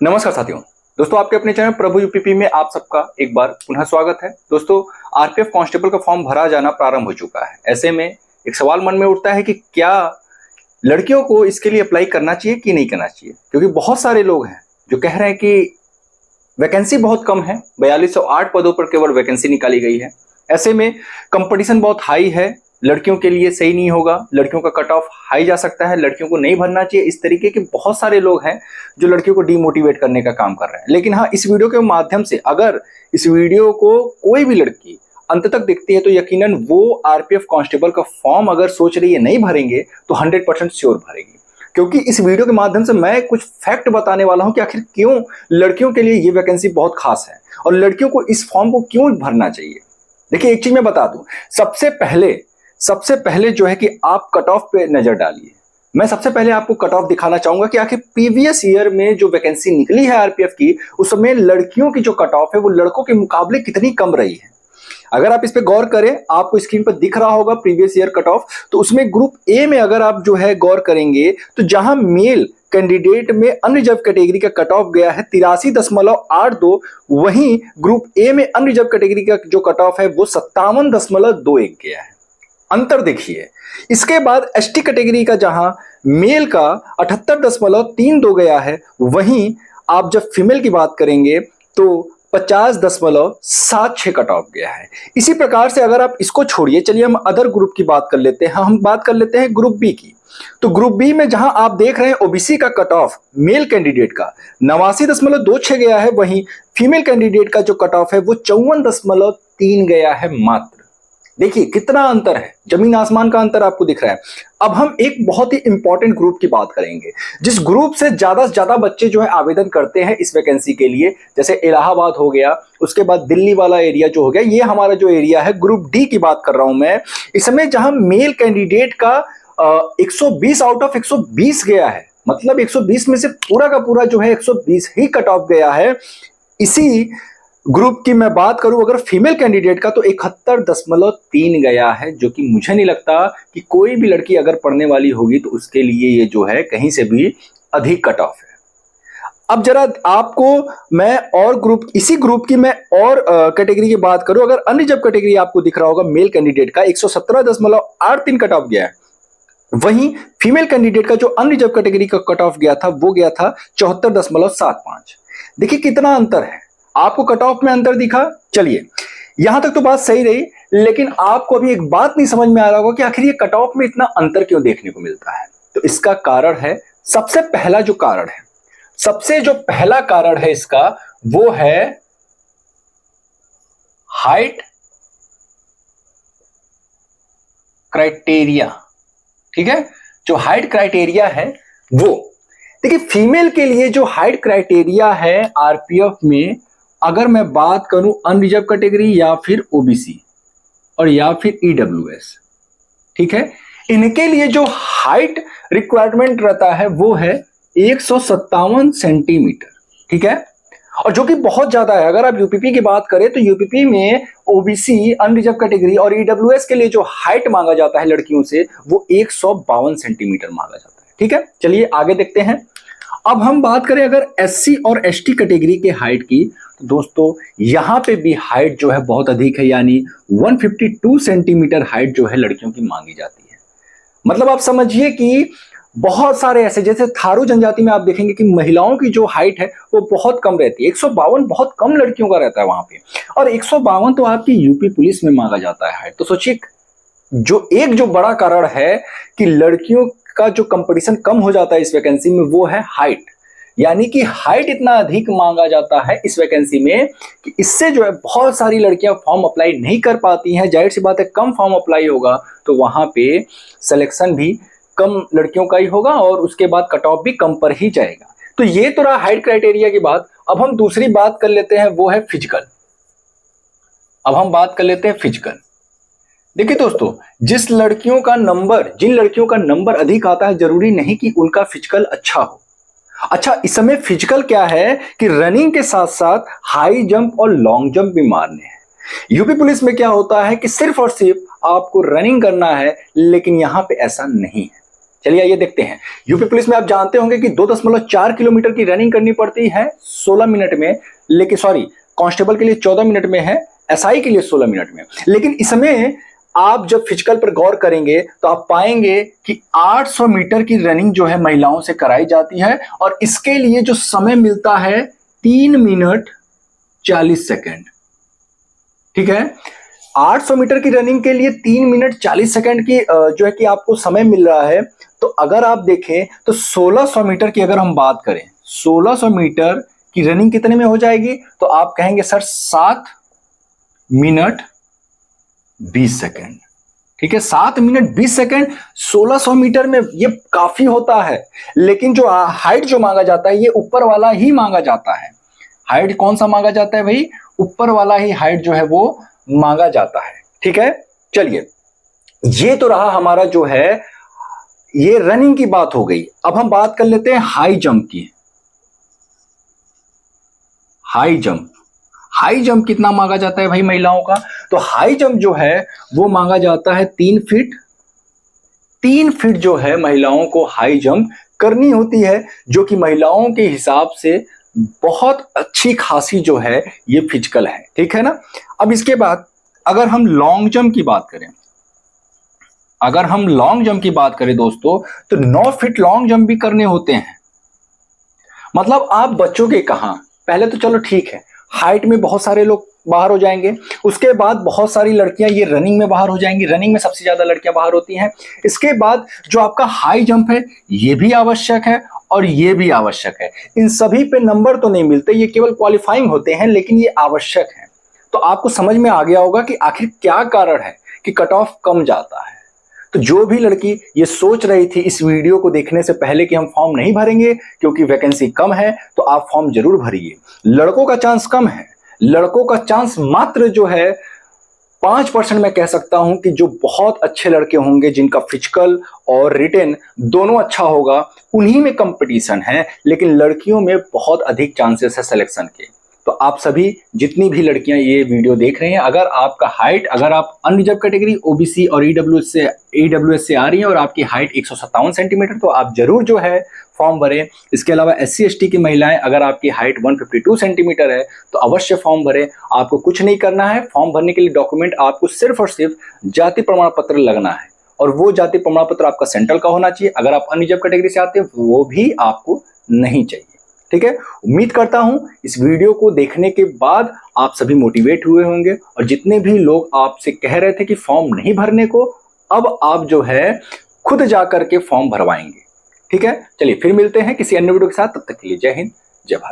नमस्कार साथियों। दोस्तों, आपके अपने चैनल प्रभु यूपीपी में आप सबका एक बार पुनः स्वागत है। दोस्तों, आरपीएफ कांस्टेबल का फॉर्म भरा जाना प्रारंभ हो चुका है। ऐसे में एक सवाल मन में उठता है कि क्या लड़कियों को इसके लिए अप्लाई करना चाहिए कि नहीं करना चाहिए, क्योंकि बहुत सारे लोग हैं जो कह रहे हैं कि वैकेंसी बहुत कम है, 4208 पदों पर केवल वैकेंसी निकाली गई है। ऐसे में कंपटीशन बहुत हाई है, लड़कियों के लिए सही नहीं होगा, लड़कियों का कट ऑफ हाई जा सकता है, लड़कियों को नहीं भरना चाहिए। इस तरीके के बहुत सारे लोग हैं जो लड़कियों को डीमोटिवेट करने का काम कर रहे हैं। लेकिन हाँ, इस वीडियो के माध्यम से अगर इस वीडियो को कोई भी लड़की अंत तक देखती है तो यकीनन वो आरपीएफ कांस्टेबल का फॉर्म अगर सोच रही है नहीं भरेंगे तो 100% श्योर भरेगी, क्योंकि इस वीडियो के माध्यम से मैं कुछ फैक्ट बताने वाला हूं कि आखिर क्यों लड़कियों के लिए ये वैकेंसी बहुत खास है और लड़कियों को इस फॉर्म को क्यों भरना चाहिए। देखिए, एक चीज मैं बता दूं, सबसे पहले जो है कि आप कट ऑफ पे नजर डालिए। मैं सबसे पहले आपको कट ऑफ दिखाना चाहूंगा कि आखिर प्रीवियस ईयर में जो वैकेंसी निकली है आरपीएफ की, उसमें लड़कियों की जो कट ऑफ है वो लड़कों के मुकाबले कितनी कम रही है। अगर आप इस पे गौर करें, आपको स्क्रीन पर दिख रहा होगा प्रीवियस ईयर कट ऑफ। तो उसमें ग्रुप ए में अगर आप जो है गौर करेंगे तो जहां मेल कैंडिडेट में अनरिजर्व कैटेगरी का कट ऑफ गया है 83.82, वहीं ग्रुप ए में अनरिजर्व कैटेगरी का जो कट ऑफ है वो 57.21 गया है। अंतर देखिए। इसके बाद एसटी कैटेगरी का जहां मेल का 78.32 गया है, वहीं आप जब फीमेल की बात करेंगे तो 50.76 कट ऑफ गया है। इसी प्रकार से अगर आप इसको छोड़िए, चलिए हम अदर ग्रुप की बात कर लेते हैं। हम बात कर लेते हैं ग्रुप बी की। तो ग्रुप बी में जहां आप देख रहे हैं ओबीसी का कट ऑफ मेल कैंडिडेट का 89.26 गया है, वहीं फीमेल कैंडिडेट का जो कट ऑफ है वो 54.3 गया है मात्र। देखिए कितना अंतर है, जमीन आसमान का अंतर आपको दिख रहा है। अब हम एक बहुत ही इंपॉर्टेंट ग्रुप की बात करेंगे, जिस ग्रुप से ज्यादा बच्चे जो है आवेदन करते हैं इस वैकेंसी के लिए, जैसे इलाहाबाद हो गया, उसके बाद दिल्ली वाला एरिया जो हो गया, ये हमारा जो एरिया है ग्रुप डी की बात कर रहा हूं मैं। इस समय जहां मेल कैंडिडेट का 120 आउट ऑफ 120 गया है, मतलब 120 में से पूरा का पूरा जो है 120 ही कट ऑफ गया है। इसी ग्रुप की मैं बात करूं अगर फीमेल कैंडिडेट का तो 71.3 गया है, जो कि मुझे नहीं लगता कि कोई भी लड़की अगर पढ़ने वाली होगी तो उसके लिए ये जो है कहीं से भी अधिक कट ऑफ है। अब जरा आपको मैं और ग्रुप, इसी ग्रुप की मैं और कैटेगरी की बात करूं, अगर अनरिजर्व कैटेगरी आपको दिख रहा होगा मेल कैंडिडेट का 117.83 कट ऑफ गया है, वहीं फीमेल कैंडिडेट का जो अनरिजर्व कैटेगरी का कट ऑफ गया था वो गया था 74.75। देखिए कितना अंतर है, आपको कट ऑफ में अंतर दिखा। चलिए, यहां तक तो बात सही रही, लेकिन आपको अभी एक बात नहीं समझ में आ रहा होगा कि आखिर ये कट ऑफ में इतना अंतर क्यों देखने को मिलता है। तो इसका कारण है, सबसे पहला जो पहला कारण है इसका, वो है हाइट क्राइटेरिया। ठीक है, जो हाइट क्राइटेरिया है वो, देखिए फीमेल के लिए जो हाइट क्राइटेरिया है आरपीएफ में, अगर मैं बात करूं अनरिजर्व कैटेगरी या फिर ओबीसी और या फिर ईडब्ल्यूएस, ठीक है, इनके लिए जो हाइट रिक्वायरमेंट रहता है वो है 157 सेंटीमीटर। ठीक है, और जो कि बहुत ज्यादा है। अगर आप यूपीपी की बात करें तो यूपीपी में ओबीसी, अनरिजर्व कैटेगरी और ईडब्ल्यूएस के लिए जो हाइट मांगा जाता है लड़कियों से वो 152 सेंटीमीटर मांगा जाता है। ठीक है, चलिए आगे देखते हैं। अब हम बात करें अगर एससी और एसटी कैटेगरी के हाइट की, तो दोस्तों यहां पे भी हाइट जो है बहुत अधिक है, यानी 152 सेंटीमीटर हाइट जो है लड़कियों की मांगी जाती है। मतलब आप समझिए कि बहुत सारे ऐसे, जैसे थारू जनजाति में आप देखेंगे कि महिलाओं की जो हाइट है वो बहुत कम रहती है, 152 बहुत कम लड़कियों का रहता है वहां पे, और 152 तो आपकी यूपी पुलिस में मांगा जाता है हाइट। तो सोचिए, जो बड़ा कारण है कि लड़कियों का जो कंपटीशन कम हो जाता है इस वैकेंसी में वो है हाइट, यानी कि हाइट इतना अधिक मांगा जाता है इस वैकेंसी में कि इससे जो है बहुत सारी लड़कियां फॉर्म अप्लाई नहीं कर पाती हैं। जाहिर सी बात है, कम फॉर्म अप्लाई होगा तो वहां पे सिलेक्शन भी कम लड़कियों का ही होगा और उसके बाद कट ऑफ भी कम पर ही जाएगा। तो ये तो रहा हाइट क्राइटेरिया की बात। अब हम दूसरी बात कर लेते हैं, वो है फिजिकल। देखिए दोस्तों, जिन लड़कियों का नंबर अधिक आता है, जरूरी नहीं कि उनका फिजिकल अच्छा हो। अच्छा, इस समय फिजिकल क्या है कि रनिंग के साथ साथ हाई जंप और लॉन्ग जंप भी मारने हैं। यूपी पुलिस में क्या होता है कि सिर्फ और सिर्फ आपको रनिंग करना है, लेकिन यहां पे ऐसा नहीं है। चलिए आइए देखते हैं। यूपी पुलिस में आप जानते होंगे कि 2.4 किलोमीटर की रनिंग करनी पड़ती है 16 मिनट में, लेकिन सॉरी कांस्टेबल के लिए 14 मिनट में है, एसआई के लिए 16 मिनट में। लेकिन इसमें आप जब फिजिकल पर गौर करेंगे तो आप पाएंगे कि 800 मीटर की रनिंग जो है महिलाओं से कराई जाती है और इसके लिए जो समय मिलता है 3 मिनट 40 सेकेंड। ठीक है, 800 मीटर की रनिंग के लिए 3 मिनट 40 सेकेंड की जो है कि आपको समय मिल रहा है। तो अगर आप देखें तो 1600 मीटर की अगर हम बात करें, 1600 मीटर की रनिंग कितने में हो जाएगी, तो आप कहेंगे सर 7 मिनट 20 सेकेंड। ठीक है, 7 मिनट 20 सेकेंड 1600 मीटर में, ये काफी होता है। लेकिन जो हाइट जो मांगा जाता है ये ऊपर वाला ही मांगा जाता है। हाइट कौन सा मांगा जाता है भाई? ऊपर वाला ही हाइट जो है वो मांगा जाता है। ठीक है, चलिए ये तो रहा हमारा जो है ये रनिंग की बात हो गई। अब हम बात कर लेते हैं हाई जंप की। हाई जंप कितना मांगा जाता है भाई महिलाओं का? तो हाई जंप जो है वो मांगा जाता है 3 फीट। 3 फीट जो है महिलाओं को हाई जंप करनी होती है, जो कि महिलाओं के हिसाब से बहुत अच्छी खासी जो है ये फिजिकल है। ठीक है ना। अब इसके बाद अगर हम लॉन्ग जंप की बात करें, दोस्तों, तो 9 फीट लॉन्ग जंप भी करने होते हैं। मतलब आप बच्चोगे कहां? पहले तो चलो ठीक है, हाइट में बहुत सारे लोग बाहर हो जाएंगे, उसके बाद बहुत सारी लड़कियां ये रनिंग में बाहर हो जाएंगी। रनिंग में सबसे ज्यादा लड़कियां बाहर होती हैं। इसके बाद जो आपका हाई जंप है ये भी आवश्यक है और ये भी आवश्यक है। इन सभी पे नंबर तो नहीं मिलते, ये केवल क्वालिफाइंग होते हैं, लेकिन ये आवश्यक है। तो आपको समझ में आ गया होगा कि आखिर क्या कारण है कि कट ऑफ कम जाता है। तो जो भी लड़की ये सोच रही थी इस वीडियो को देखने से पहले कि हम फॉर्म नहीं भरेंगे क्योंकि वैकेंसी कम है, तो आप फॉर्म जरूर भरिए। लड़कों का चांस कम है, लड़कों का चांस मात्र जो है 5% मैं कह सकता हूं कि जो बहुत अच्छे लड़के होंगे जिनका फिजिकल और रिटन दोनों अच्छा होगा उन्हीं में कंपटीशन है। लेकिन लड़कियों में बहुत अधिक चांसेस है सिलेक्शन के। तो आप सभी जितनी भी लड़कियां ये वीडियो देख रहे हैं, अगर आपका हाइट, अगर आप अनरिजर्व कैटेगरी ओबीसी और ईडब्ल्यूएस से आ रही है और आपकी हाइट 157 सेंटीमीटर, तो आप जरूर जो है फॉर्म भरें। इसके अलावा SC ST की महिलाएं, अगर आपकी हाइट 152 सेंटीमीटर है तो अवश्य फॉर्म भरें। आपको कुछ नहीं करना है, फॉर्म भरने के लिए डॉक्यूमेंट आपको सिर्फ और सिर्फ जाति प्रमाण पत्र लगना है और वो जाति प्रमाण पत्र आपका सेंट्रल का होना चाहिए। अगर आप अनरिजर्व कैटेगरी से आते हैं वो भी आपको नहीं चाहिए। ठीक है, उम्मीद करता हूं इस वीडियो को देखने के बाद आप सभी मोटिवेट हुए होंगे और जितने भी लोग आपसे कह रहे थे कि फॉर्म नहीं भरने को, अब आप जो है खुद जाकर के फॉर्म भरवाएंगे। ठीक है, चलिए फिर मिलते हैं किसी अन्य वीडियो के साथ। तब तक के लिए जय हिंद, जय भारत।